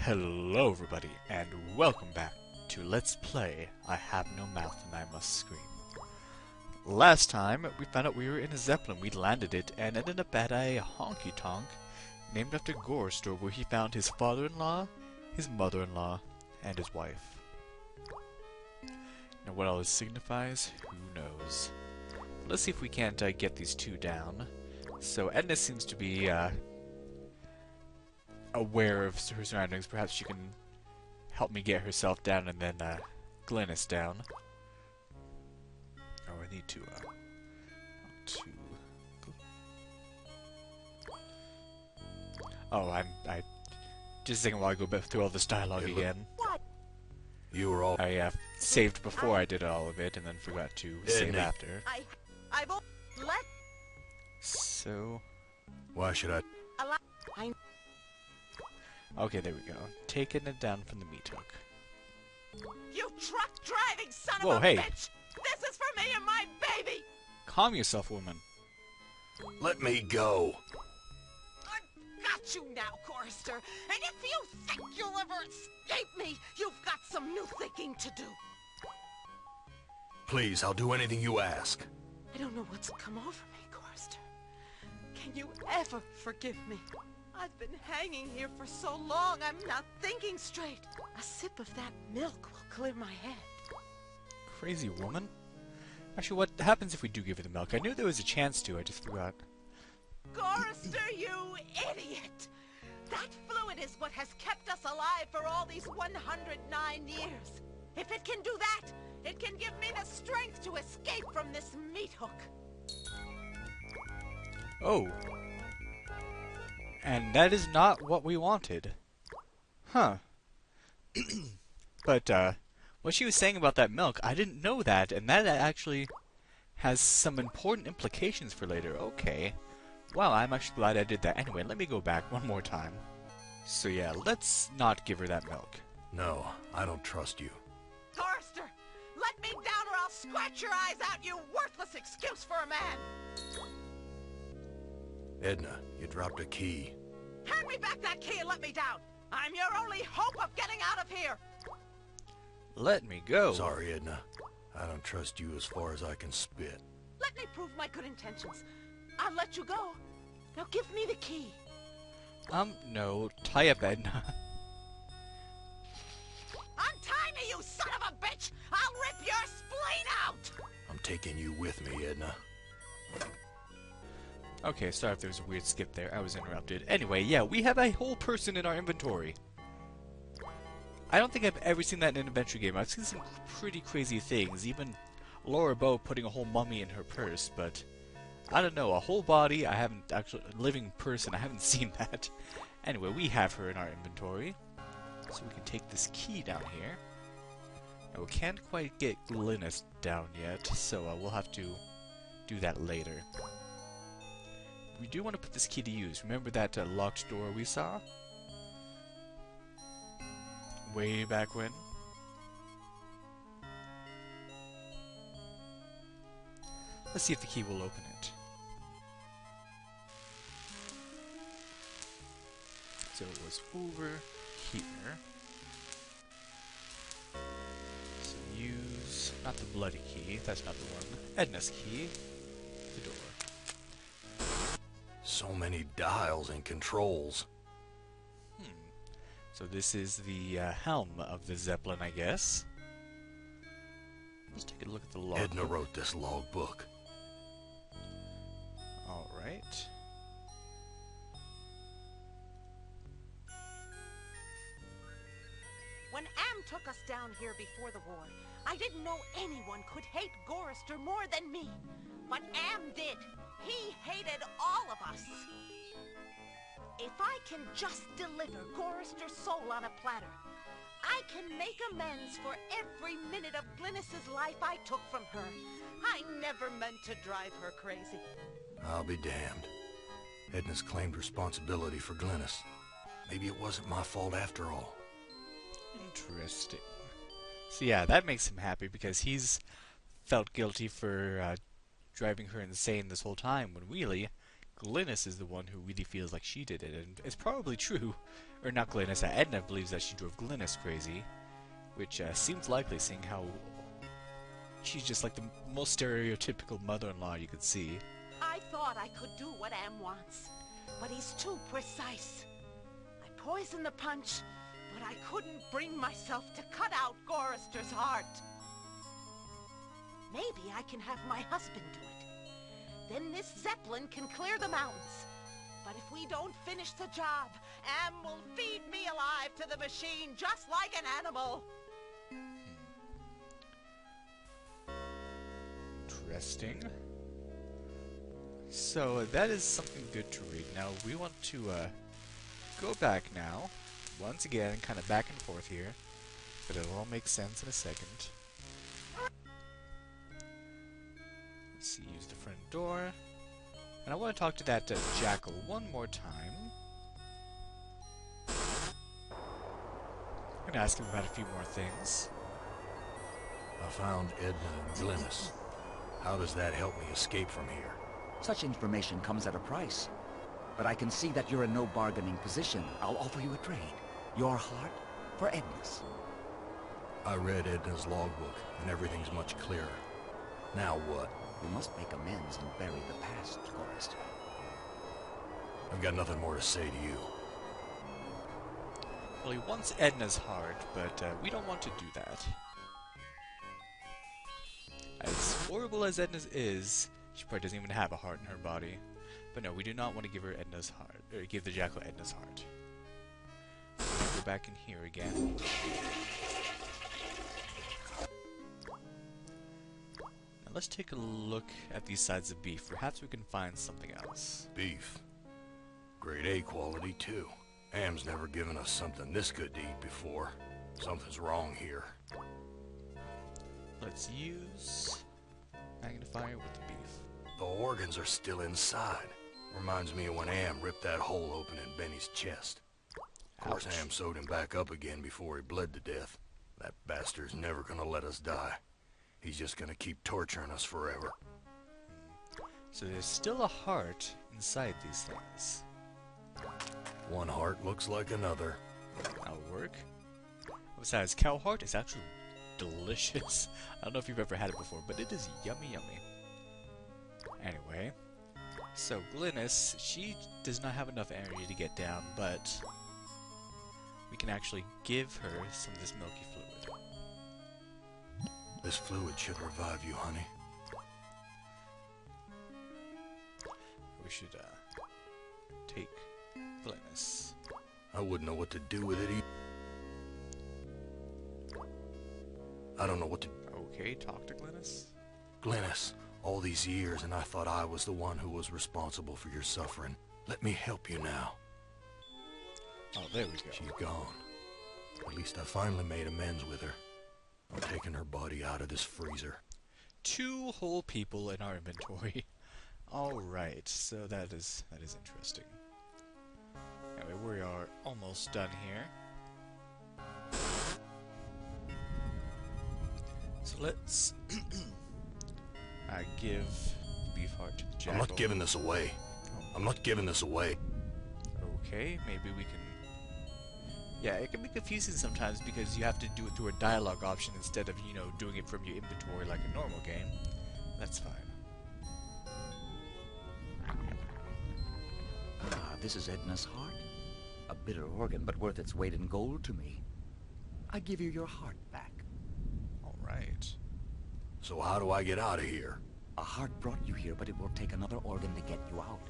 Hello everybody, and welcome back to Let's Play I Have No Mouth and I Must Scream. Last time, we found out we were in a Zeppelin, we landed it, and ended up at a honky-tonk named after Gorrister, where he found his father-in-law, his mother-in-law, and his wife. Now what all this signifies, who knows. Let's see if we can't get these two down. So Edna seems to be aware of her surroundings. Perhaps she can help me get herself down and then Glennis down. Oh, I need to Oh, I just thinking while I go back through all this dialogue again. What? You were all I saved before I did all of it, and then forgot to save after. I've let. So. Why should I? Okay, there we go. Taking it down from the meat hook. You truck driving son Whoa, of a hey. bitch! This is for me and my baby. Calm yourself, woman. Let me go. I've got you now, Gorrister. And if you think you'll ever escape me, you've got some new thinking to do. Please, I'll do anything you ask. I don't know what's come over me, Gorrister. Can you ever forgive me? I've been hanging here for so long, I'm not thinking straight. A sip of that milk will clear my head. Crazy woman. Actually, what happens if we do give her the milk? I knew there was a chance to, I just forgot. Gorrister, you idiot! That fluid is what has kept us alive for all these 109 years. If it can do that, it can give me the strength to escape from this meat hook. Oh. And that is not what we wanted. Huh. But, what she was saying about that milk, I didn't know that, and that actually has some important implications for later. Okay. Wow, I'm actually glad I did that. Anyway, let me go back one more time. So yeah, let's not give her that milk. No, I don't trust you. Gorrister, let me down or I'll scratch your eyes out, you worthless excuse for a man! Edna, you dropped a key. Hand me back that key and let me down! I'm your only hope of getting out of here! Let me go. Sorry, Edna. I don't trust you as far as I can spit. Let me prove my good intentions. I'll let you go. Now give me the key. No. Tie up, Edna. Untie me, you son of a bitch! I'll rip your spleen out! I'm taking you with me, Edna. Okay, sorry if there was a weird skip there. I was interrupted. Anyway, yeah, we have a whole person in our inventory. I don't think I've ever seen that in an adventure game. I've seen some pretty crazy things, even Laura Bow putting a whole mummy in her purse, but I don't know, a whole body, I haven't actually, a living person, I haven't seen that. Anyway, we have her in our inventory, so we can take this key down here. Now, we can't quite get Glennis down yet, so we'll have to do that later. We do want to put this key to use. Remember that locked door we saw? Way back when? Let's see if the key will open it. So it was over here. So use, not the bloody key, that's not the one. Edna's key. The door. So many dials and controls. So this is the helm of the Zeppelin, I guess. Let's take a look at the log. Edna wrote this logbook. Alright. When Am took us down here before the war, I didn't know anyone could hate Gorrister more than me. But Am did. He hated all of us. If I can just deliver Gorrister's soul on a platter, I can make amends for every minute of Glennis's life I took from her. I never meant to drive her crazy. I'll be damned. Edna's claimed responsibility for Glennis. Maybe it wasn't my fault after all. Interesting. So yeah, that makes him happy because he's felt guilty for driving her insane this whole time, when really, Glynis is the one who really feels like she did it, and it's probably true. Or not Glynis, Edna believes that she drove Glynis crazy, which seems likely, seeing how she's just like the most stereotypical mother-in-law you could see. I thought I could do what Am wants, but he's too precise. I poisoned the punch, but I couldn't bring myself to cut out Gorrister's heart. Maybe I can have my husband do it. Then this Zeppelin can clear the mountains. But if we don't finish the job, Am will feed me alive to the machine just like an animal. Interesting. So that is something good to read. Now we want to go back now, once again, kind of back and forth here, but it'll all make sense in a second. Let's see, use the front door, and I want to talk to that jackal one more time. I'm gonna ask him about a few more things. I found Edna and Glynis. How does that help me escape from here? Such information comes at a price. But I can see that you're in no bargaining position. I'll offer you a trade. Your heart for Edna's. I read Edna's logbook, and everything's much clearer. Now what? You must make amends and bury the past, Gorrister. I've got nothing more to say to you. Well, he wants Edna's heart, but we don't want to do that. As horrible as Edna's is, she probably doesn't even have a heart in her body. But no, we do not want to give her Edna's heart, or give the jackal Edna's heart. So we'll go back in here again. Now let's take a look at these sides of beef. Perhaps we can find something else. Beef. Grade A quality, too. Am's never given us something this good to eat before. Something's wrong here. Let's use magnifier with the beef. The organs are still inside. Reminds me of when Am ripped that hole open in Benny's chest. Of course, Ouch. Am sewed him back up again before he bled to death. That bastard's never gonna let us die. He's just gonna keep torturing us forever. So there's still a heart inside these things. One heart looks like another. That'll work. Besides, cow heart is actually delicious. I don't know if you've ever had it before, but it is yummy yummy. Anyway, so Glynis, she does not have enough energy to get down, but we can actually give her some of this milky fluid. This fluid should revive you, honey. We should take Glynis. I wouldn't know what to do with it either. I don't know what to... Okay, talk to Glynis. Glynis, all these years and I thought I was the one who was responsible for your suffering. Let me help you now. Oh, there we go. She's gone. At least I finally made amends with her. I'm taking her body out of this freezer. 2 whole people in our inventory. Alright, so that is interesting. Anyway, we are almost done here. So let's give the beef heart to the jackal. I'm not giving this away. I'm not giving this away. Okay, maybe we can... Yeah, it can be confusing sometimes because you have to do it through a dialogue option instead of, you know, doing it from your inventory like a normal game. That's fine. Ah, this is Edna's heart. A bitter organ, but worth its weight in gold to me. I give you your heart back. Alright. So how do I get out of here? A heart brought you here, but it will take another organ to get you out.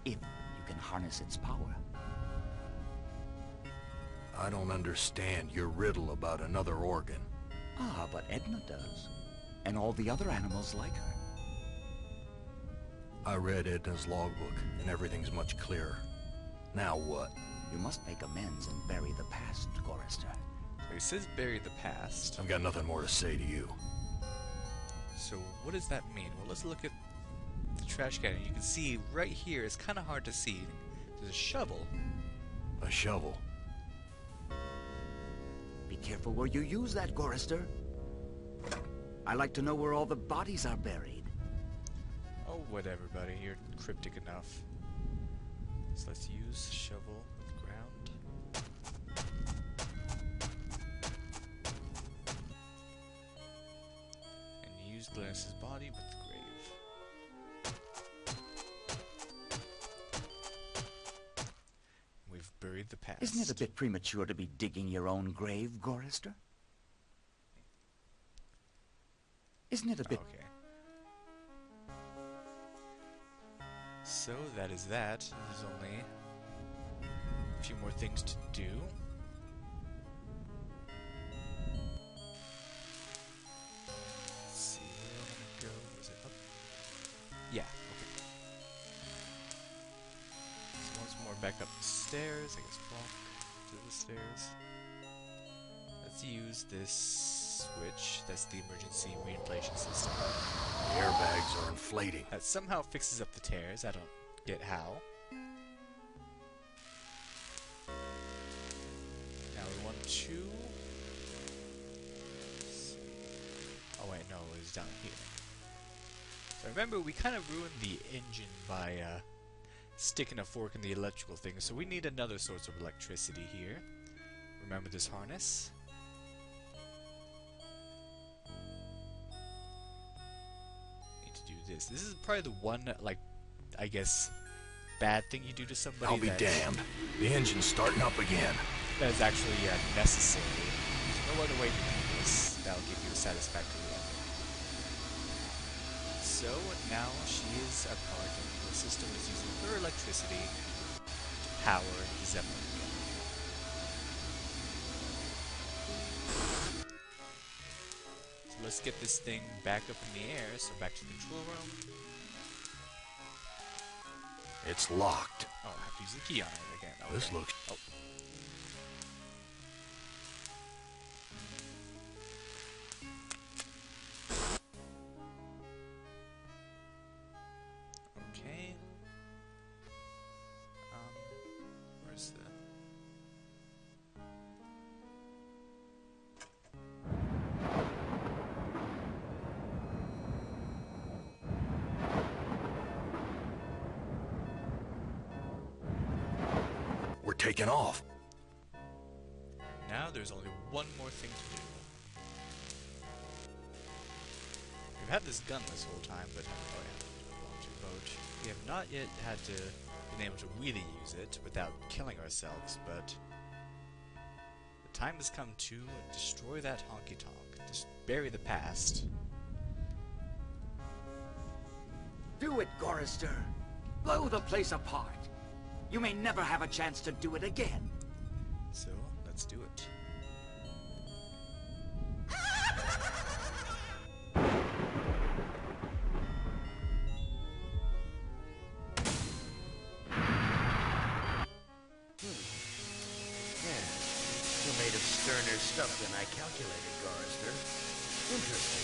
If you can harness its power. I don't understand your riddle about another organ. Ah, but Edna does. And all the other animals like her. I read Edna's logbook, and everything's much clearer. Now what? You must make amends and bury the past, Gorrister. So he says bury the past. I've got nothing more to say to you. So what does that mean? Well, let's look at the trash can. You can see right here, it's kind of hard to see. There's a shovel. A shovel? Be careful where you use that, Gorrister. I like to know where all the bodies are buried. Oh, whatever, buddy. You're cryptic enough. So let's use shovel with ground. And use Glennis's body with the grave. We've buried the past. Isn't it a bit premature to be digging your own grave, Gorrister? Isn't it a bit... Okay. So that is that. There's only a few more things to do. Let's see, where am I gonna go? Was it up? Yeah, okay. So once more back up the stairs, I guess walk to the stairs. Let's use this switch. That's the emergency reinflation system. The airbags are inflating. That somehow fixes up the tears. I don't get how. Now we want to... Let's see. Oh wait, no, it was down here. So remember, we kind of ruined the engine by sticking a fork in the electrical thing, so we need another source of electricity here. Remember this harness? This. This is probably the one, like, I guess, bad thing you do to somebody. I'll be damned. The engine's starting up again. That is actually necessary. There's no other way to do this that'll give you a satisfactory ending. So now she is a part of the system is using her electricity to power the Zeppelin again. Let's get this thing back up in the air, so back to the control room. It's locked. Oh, I have to use the key on it again. Okay. This looks... Oh. Okay. Where's the... We're taking off. Now there's only one more thing to do. We've had this gun this whole time, but we have not yet had to been able to really use it without killing ourselves, but the time has come to destroy that honky-tonk. Just bury the past. Do it, Gorrister. Blow the place apart. You may never have a chance to do it again. So, let's do it. Yeah, you're made of sterner stuff than I calculated, Gorrister. Interesting.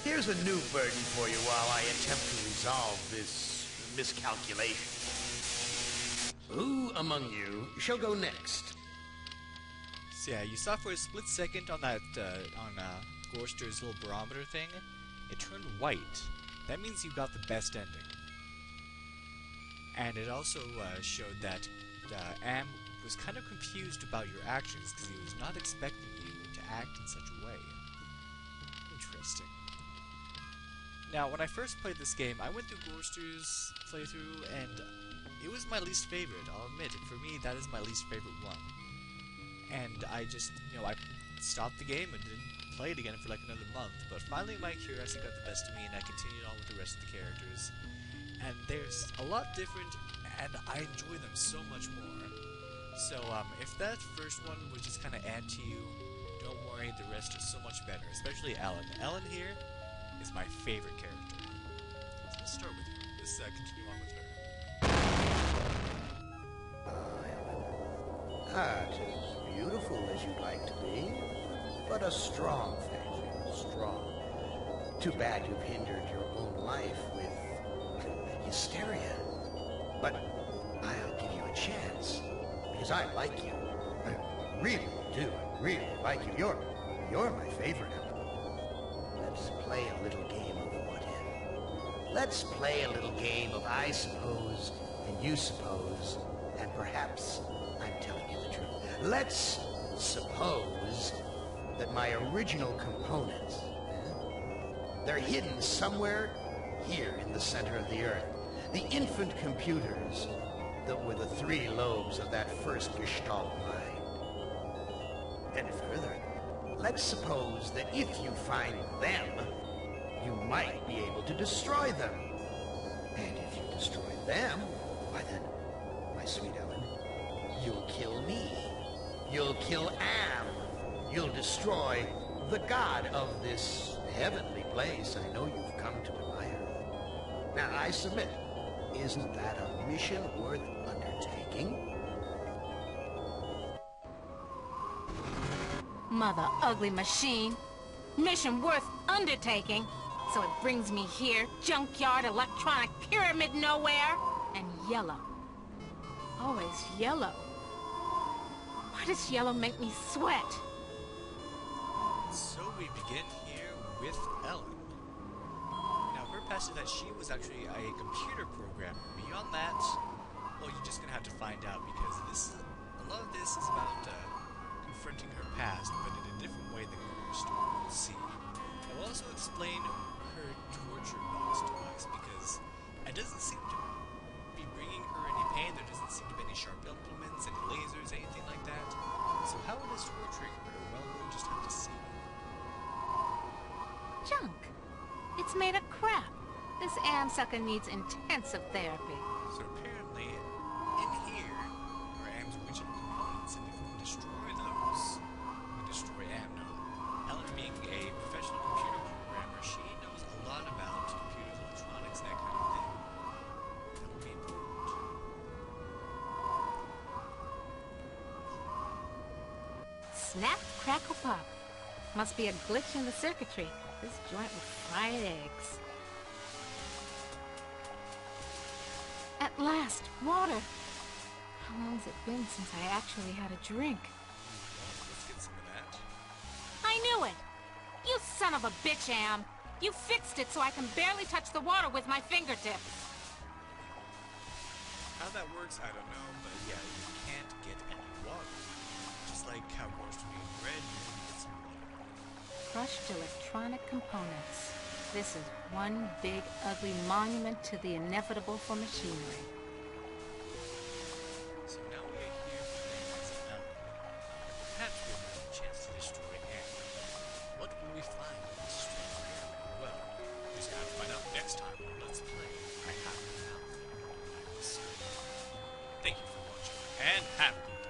Here's a new burden for you while I attempt to resolve this miscalculation. Who among you shall go next? So yeah, you saw for a split second on that, Gorrister's little barometer thing, it turned white. That means you got the best ending. And it also showed that Am was kind of confused about your actions because he was not expecting you to act in such a way. Interesting. Now, when I first played this game, I went through Gorrister's playthrough, and it was my least favorite. I'll admit, for me, that is my least favorite one. And I just, I stopped the game and didn't play it again for like another month, but finally my curiosity got the best of me, and I continued on with the rest of the characters. And there's a lot different, and I enjoy them so much more. So, if that first one was just kind of add to you, don't worry, the rest is so much better, especially Ellen. Ellen here is my favorite character. So let's start with her. Let's continue on with her. Art as beautiful as you'd like to be, but a strong thing, strong. Too bad you've hindered your own life with hysteria. But I'll give you a chance, because I like you. I really do. I really like you. You're my favorite. Let's play a little game of what if. Let's play a little game of I suppose and you suppose, and perhaps I'm telling you the truth. Let's suppose that my original components, they're hidden somewhere here in the center of the Earth. The infant computers that were the 3 lobes of that first Gestalt mind. And further, let's suppose that if you find them, you might be able to destroy them. And if you destroy them, why then, my sweet Ellen, you'll kill me. You'll kill Am. You'll destroy the god of this heavenly place I know you've come to admire. Now, I submit, isn't that a mission worth undertaking? Mother ugly machine. Mission worth undertaking. So it brings me here, junkyard, electronic pyramid nowhere, and yellow. Always yellow. Why does yellow make me sweat? So we begin here with Ellen. Now her past is that she was actually a computer programmer. Beyond that, well, you're just gonna have to find out because a lot of this is about confronting her past, but in a different way than Gorrister will see. I will also explain her torture box to us because it doesn't seem to be bringing her any pain. There doesn't seem to be any sharp implements, any lasers, anything like that. So how it is torturing her, well, we'll just have to see. Junk. It's made of crap. This am sucker needs intensive therapy. So apparently, in here, are Am's original components, and if we can destroy those, we destroy Am. Now, Ellen being a professional computer programmer, she knows a lot about computers, electronics, that kind of thing. That will be important. Snap, crackle, pop. Must be a glitch in the circuitry. This joint with fried eggs. At last, water. How long's it been since I actually had a drink? Let's get some of that. I knew it! You son of a bitch, Am! You fixed it so I can barely touch the water with my fingertips. How that works, I don't know, but yeah, you can't get any water. Just like how Gorrister being red, you can get some water. Crushed electronic components. This is one big, ugly monument to the inevitable for machinery. So now we are here playing as Ellen. Perhaps we'll have a chance to destroy Am. What will we find in this strange pyramid? Well, we just gotta find out next time on Let's Play. I have no doubt. Thank you for watching, and have a good